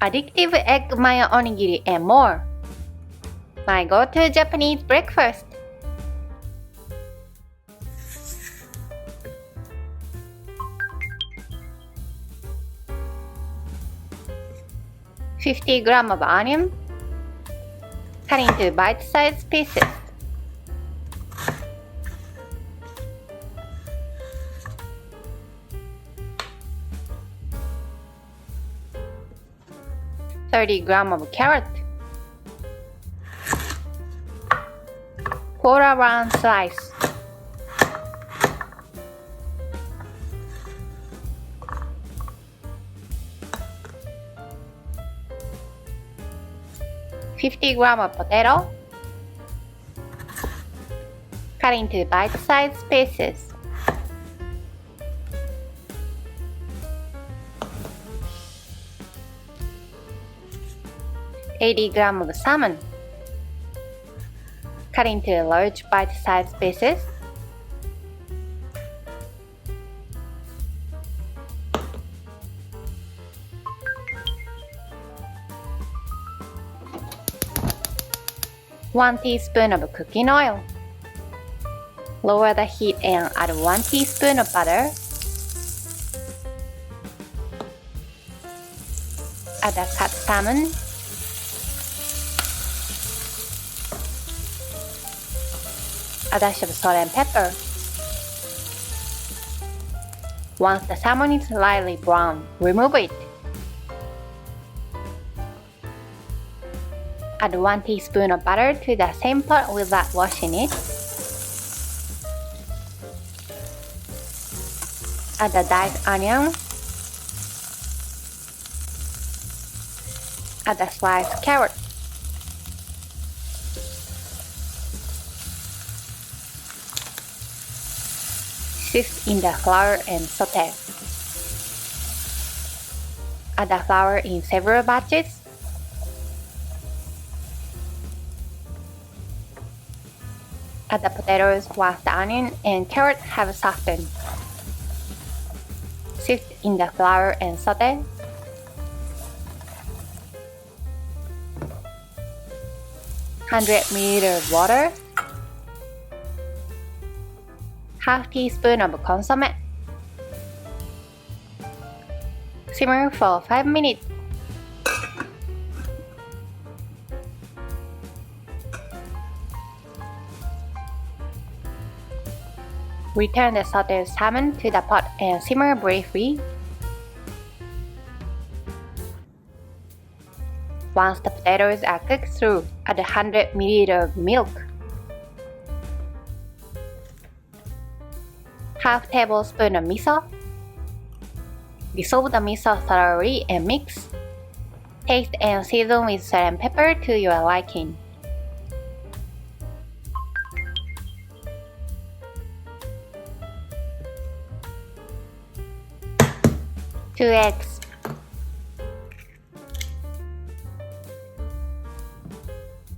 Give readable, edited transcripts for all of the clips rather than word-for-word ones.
addictive egg mayo onigiri and more. My go-to Japanese breakfast. $50 of onion, cut into bite-sized pieces. $30 of carrot, quarter round slice. $50 of potato, cut into bite-sized pieces. $80 of salmon, cut into large bite-sized pieces. One teaspoon of cooking oil. Lower the heat and add 1 teaspoon of butter. Add the cut salmon. A dash of salt and pepper. Once the salmon is lightly brown, remove it. Add 1 teaspoon of butter to the same pot without washing it. Add the diced onion. Add the sliced carrot. Sift in the flour and saute. Add the flour in several batches. Add the potatoes once the onion and carrot have softened. Sift in the flour and saute. $100 ml of water. Half teaspoon of consomme. Simmer for 5 minutes. Return the sauteed salmon to the pot and simmer briefly. Once the potatoes are cooked through, add 100 ml of milk. Half tablespoon of miso. Dissolve the miso thoroughly and mix. Taste and season with salt and pepper to your liking. Two eggs.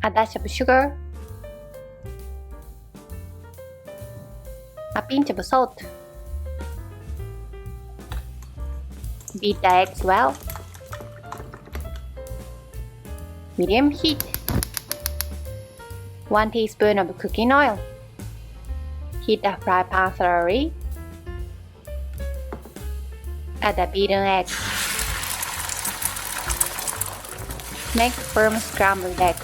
A dash of sugar. A pinch of salt. Beat the eggs well. Medium heat. 1 teaspoon of cooking oil. Heat the fry pan thoroughly. Add the beaten egg. Make firm scrambled egg.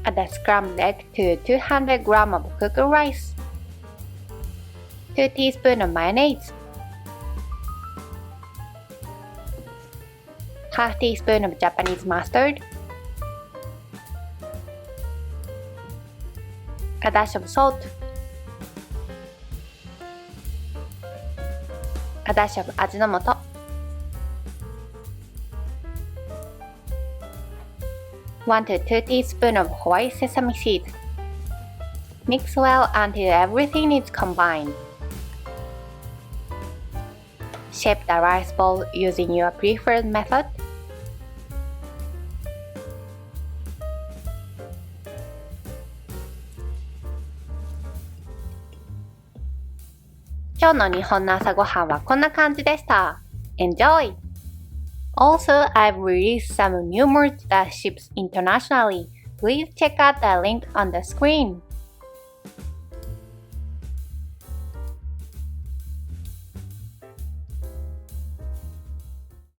Add the scrambled egg to 200 grams of cooked rice. 2 teaspoons of mayonnaise. Half teaspoon of Japanese mustard. A dash of salt. A dash of ajinomoto. One to 2 teaspoons of white sesame seeds. Mix well until everything is combined. Shape the rice bowl using your preferred method. 今日の日本の朝ごはんはこんな感じでした。Enjoy! Also, I've released some new merch that ships internationally. Please check out the link on the screen.